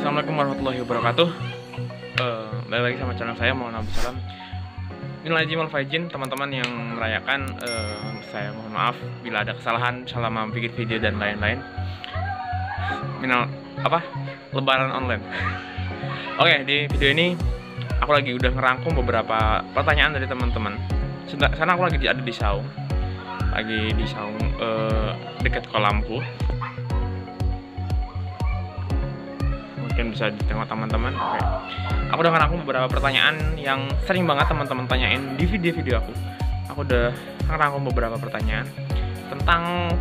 Assalamualaikum warahmatullahi wabarakatuh. Balik lagi sama channel saya, mohon salam. Minal aidin wal faizin, teman-teman yang merayakan. Saya mohon maaf bila ada kesalahan selama bikin video dan lain-lain. Lebaran online. Oke, di video ini aku lagi udah ngerangkum beberapa pertanyaan dari teman-teman. Karena aku lagi ada di saung, dekat kolamku. Mungkin bisa ditengok teman-teman. Oke. Aku udah ngerangkum beberapa pertanyaan yang sering banget teman-teman tanyain di video-video aku. Aku udah ngerangkum beberapa pertanyaan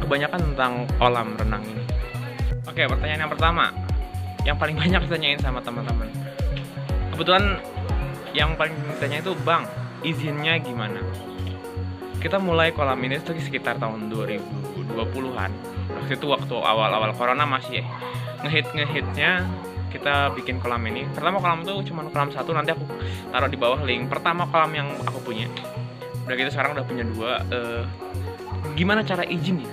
kebanyakan tentang kolam renang ini. Oke, pertanyaan yang pertama yang paling banyak ditanyain sama teman-teman. Kebetulan yang paling ditanya itu, "Bang, izinnya gimana?" Kita mulai kolam ini sekitar tahun 2020-an. Waktu itu waktu awal-awal corona masih ngehitnya kita bikin kolam ini. Pertama kolam tuh cuma kolam satu, nanti aku taruh di bawah link pertama kolam yang aku punya. Udah gitu sekarang udah punya dua. Gimana cara izinnya?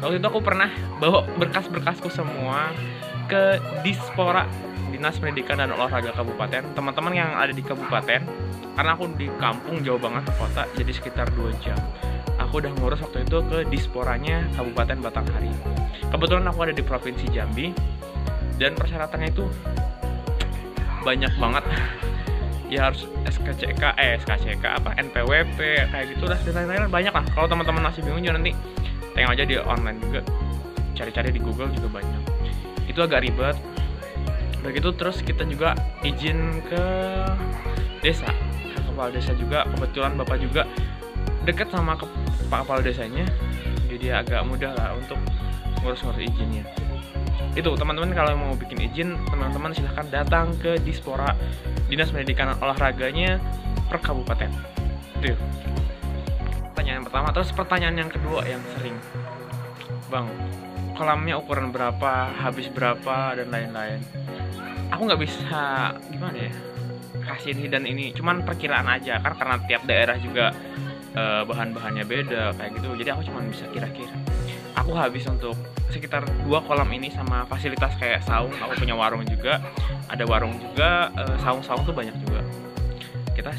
Waktu itu aku pernah bawa berkas-berkasku semua ke Dispora, Dinas Pendidikan dan Olahraga Kabupaten. Teman-teman yang ada di kabupaten, karena aku di kampung jauh banget ke kota, jadi sekitar 2 jam. Aku udah ngurus waktu itu ke Disporanya Kabupaten Batanghari. Kebetulan aku ada di Provinsi Jambi, dan persyaratannya itu banyak banget. Ya harus SKCK, NPWP, kayak gitu lah, dan lain-lain banyak lah. Kalau teman-teman masih bingung juga nanti tengok aja di online juga, cari-cari di Google juga banyak. Itu agak ribet. Udah gitu terus kita juga izin ke desa, ke kepala desa juga. Kebetulan bapak juga deket sama pak kepala desanya, jadi agak mudah lah untuk ngurus-ngurus izinnya. Itu teman-teman kalau mau bikin izin, teman-teman silahkan datang ke Dispora, Dinas Pendidikan Olahraganya per kabupaten. Itu pertanyaan pertama. Terus pertanyaan yang kedua yang sering, "Bang, kolamnya ukuran berapa, habis berapa, dan lain-lain." Aku nggak bisa gimana ya kasih ini dan ini, cuman perkiraan aja kan, karena tiap daerah juga bahan-bahannya beda kayak gitu. Jadi aku cuma bisa kira-kira. Aku habis untuk sekitar 2 kolam ini sama fasilitas kayak saung. Aku punya warung juga, ada warung juga, saung-saung tuh banyak juga. Kita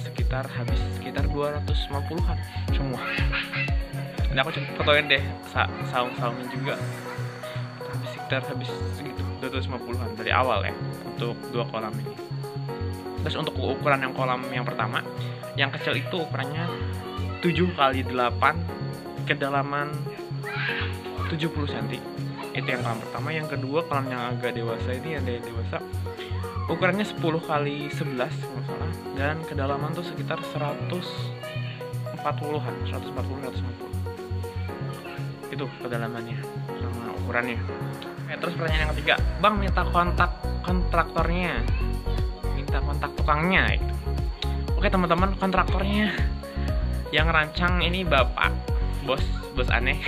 habis sekitar 250-an semua. Dan aku coba fotoin deh saung-saungnya juga. Habis segitu 250-an dari awal ya untuk 2 kolam ini. Terus untuk ukuran yang kolam yang pertama, yang kecil itu ukurannya 7x8, kedalaman 70 cm. Itu yang kolam pertama. Yang kedua kolam yang agak dewasa ini, yang dewasa, ukurannya 10x11 kalau salah, dan kedalaman tuh sekitar 140-an, 150. Itu kedalamannya sama ukurannya. Terus pertanyaan yang ketiga, "Bang, minta kontak kontraktornya, minta kontak tukangnya." Itu. Oke teman-teman, kontraktornya yang rancang ini bapak, bos aneh.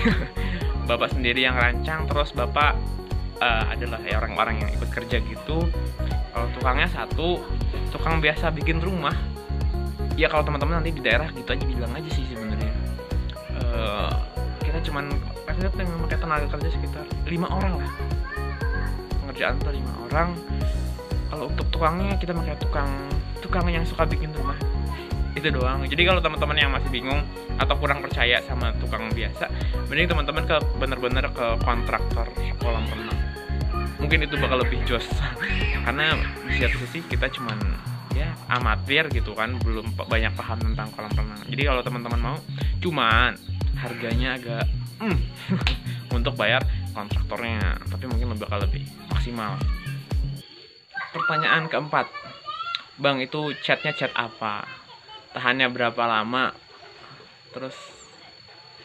Bapak sendiri yang rancang, terus bapak adalah orang-orang yang ikut kerja gitu. Kalau tukangnya satu, tukang biasa bikin rumah. Ya kalau teman-teman nanti di daerah gitu aja bilang aja sih sebenarnya. Kita cuman pakai tenaga kerja sekitar 5 orang lah. Pengerjaan tuh 5 orang. Kalau untuk tukangnya kita pakai tukang yang suka bikin rumah. Itu doang. Jadi kalau teman-teman yang masih bingung atau kurang percaya sama tukang biasa, mending teman-teman bener-bener ke kontraktor kolam renang. Mungkin itu bakal lebih jos. Karena di satu sisi kita cuman ya amatir gitu kan, belum banyak paham tentang kolam renang. Jadi kalau teman-teman mau, cuman harganya agak untuk bayar kontraktornya, tapi mungkin bakal lebih maksimal. Pertanyaan keempat, "Bang, itu catnya cat apa? Tahannya berapa lama?" Terus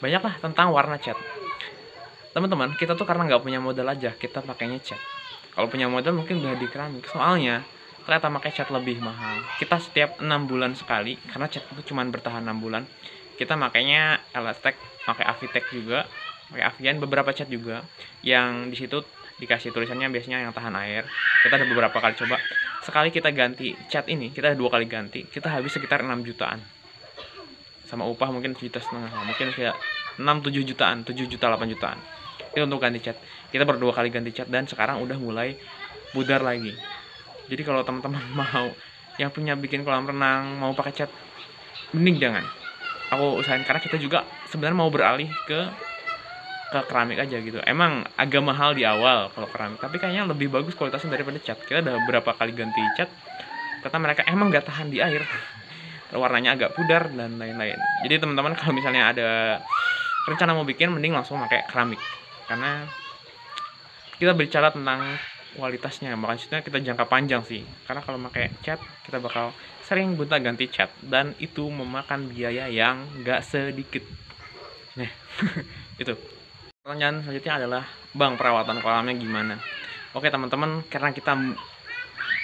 banyak lah tentang warna cat. Teman-teman, kita tuh karena nggak punya modal aja, kita pakainya cat. Kalau punya modal mungkin udah di keramik. Soalnya ternyata pakai cat lebih mahal. Kita setiap 6 bulan sekali, karena cat itu cuma bertahan 6 bulan. Kita makainya Elastek, pakai Avitek juga, pakai Avian, beberapa cat juga. Yang di situ dikasih tulisannya biasanya yang tahan air. Kita ada beberapa kali coba. Sekali kita ganti cat ini, kita 2 kali ganti, kita habis sekitar 6 jutaan. Sama upah mungkin 1,5 juta, mungkin kayak 6-7 jutaan, 7 juta 8 jutaan. Itu untuk ganti cat. Kita baru 2 kali ganti cat, dan sekarang udah mulai pudar lagi. Jadi kalau teman-teman mau yang punya bikin kolam renang mau pakai cat, mending jangan. Aku usahain karena kita juga sebenarnya mau beralih ke keramik aja gitu. Emang agak mahal di awal kalau keramik, tapi kayaknya lebih bagus kualitasnya daripada cat. Kita udah beberapa kali ganti cat, kata mereka emang gak tahan di air. Warnanya agak pudar dan lain-lain. Jadi teman-teman kalau misalnya ada rencana mau bikin, mending langsung pakai keramik. Karena kita berbicara tentang kualitasnya, maksudnya kita jangka panjang sih. Karena kalau pakai cat, kita bakal sering gonta-ganti cat dan itu memakan biaya yang gak sedikit. Nah, itu. Pertanyaan selanjutnya adalah, Bang, perawatan kolamnya gimana? Oke teman-teman, karena kita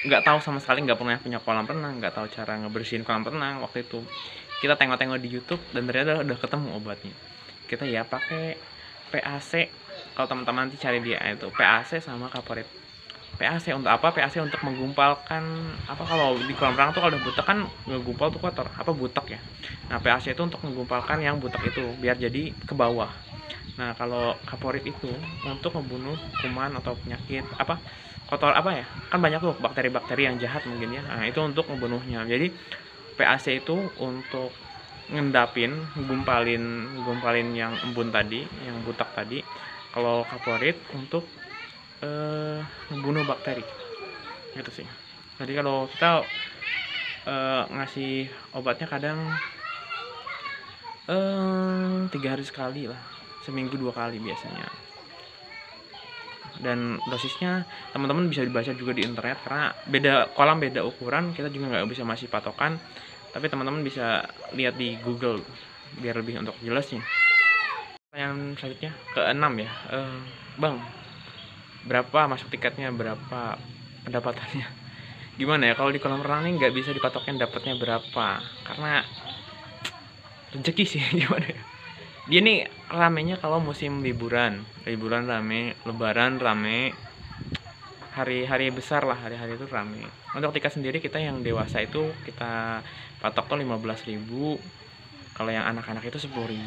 nggak tahu sama sekali, nggak pernah punya kolam renang, nggak tahu cara ngebersihin kolam renang. Waktu itu kita tengok-tengok di YouTube dan ternyata udah ketemu obatnya. Kita ya pakai PAC. Kalau teman-teman nanti cari dia itu PAC sama Kaporit. PAC untuk apa? PAC untuk menggumpalkan apa, kalau di kolam renang tuh kalau udah butek kan ngegumpal tuh kotor, apa butek ya. Nah, PAC itu untuk menggumpalkan yang butek itu biar jadi ke bawah. Nah, kalau Kaporit itu untuk membunuh kuman atau penyakit apa kotor apa ya, kan banyak tuh bakteri-bakteri yang jahat mungkin ya. Nah, itu untuk membunuhnya. Jadi PAC itu untuk ngendapin, gumpalin yang embun tadi, yang butek tadi. Kalau Kaporit untuk membunuh bakteri gitu sih. Jadi kalau kita ngasih obatnya kadang 3 hari sekali lah, seminggu 2 kali biasanya. Dan dosisnya teman-teman bisa dibaca juga di internet, karena beda kolam beda ukuran, kita juga nggak bisa masih patokan, tapi teman-teman bisa lihat di Google biar lebih untuk jelasnya. Yang selanjutnya ke-6 ya, Bang, berapa masuk tiketnya, berapa pendapatannya? Gimana ya, kalau di kolam renang ini nggak bisa dipatokin dapatnya berapa, karena rezeki sih. Gimana ya, dia nih ramenya kalau musim liburan rame, lebaran rame, hari-hari besar lah, hari-hari itu rame. Untuk tiket sendiri kita yang dewasa itu kita patok tuh 15.000, kalau yang anak-anak itu 10.000.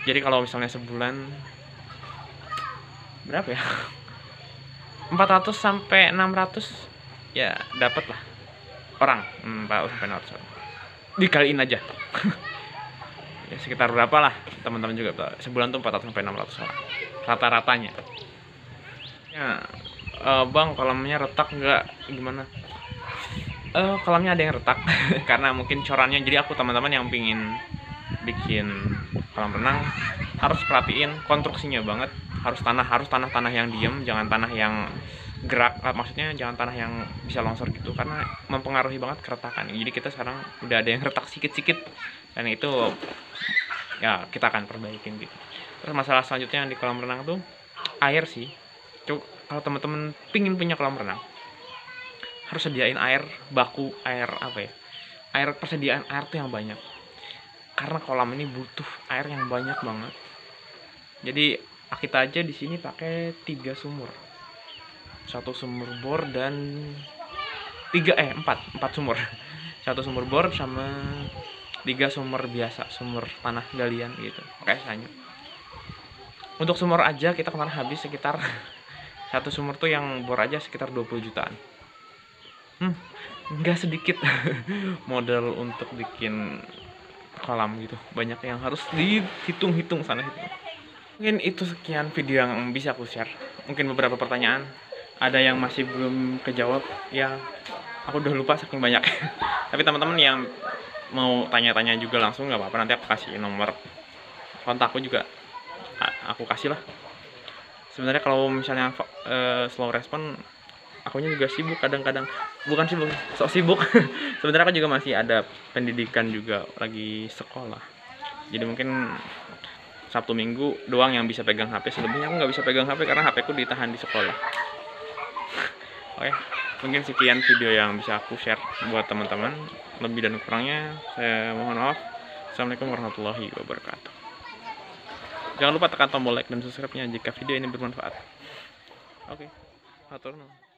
Jadi kalau misalnya sebulan berapa ya, 400 sampai 600 ya dapat lah orang, 400 sampai 600 dikaliin aja. Ya sekitar berapa lah teman-teman juga tahu. Sebulan tuh 400 sampai 600 orang rata-ratanya ya. Bang, kolamnya retak nggak, gimana? Kolamnya ada yang retak karena mungkin corannya. Jadi aku teman-teman yang pingin bikin kolam renang harus perhatiin konstruksinya banget. Harus tanah yang diem, jangan tanah yang gerak. Maksudnya jangan tanah yang bisa longsor gitu, karena mempengaruhi banget keretakan. Jadi kita sekarang udah ada yang retak sikit-sikit, dan itu ya kita akan perbaikin gitu. Terus masalah selanjutnya di kolam renang tuh air sih. Kalau teman-teman pingin punya kolam renang, harus sediain air baku, air apa ya, persediaan air tuh yang banyak, karena kolam ini butuh air yang banyak banget. Jadi kita aja di sini pakai 3 sumur, 1 sumur bor dan 4 sumur. 1 sumur bor sama 3 sumur biasa, sumur tanah galian gitu, pakai sisanya. Untuk sumur aja kita kemarin habis sekitar 1 sumur tuh yang bor aja sekitar 20 jutaan. Nggak sedikit modal untuk bikin kolam gitu, banyak yang harus dihitung-hitung sana situ. Mungkin itu sekian video yang bisa aku share. Mungkin beberapa pertanyaan ada yang masih belum kejawab ya, aku udah lupa saking banyak. Tapi teman-teman yang mau tanya-tanya juga langsung nggak apa-apa, nanti aku kasih nomor kontakku juga, aku kasih lah. Sebenarnya kalau misalnya slow respon, akunya juga sibuk kadang-kadang, bukan sibuk, sok sibuk. Sebenarnya aku juga masih ada pendidikan juga, lagi sekolah. Jadi mungkin Sabtu Minggu doang yang bisa pegang HP, selebihnya aku nggak bisa pegang HP karena HP ku ditahan di sekolah. Oke, mungkin sekian video yang bisa aku share buat teman-teman. Lebih dan kurangnya saya mohon maaf. Assalamualaikum warahmatullahi wabarakatuh. Jangan lupa tekan tombol like dan subscribe-nya jika video ini bermanfaat. Oke, hatur nuhun.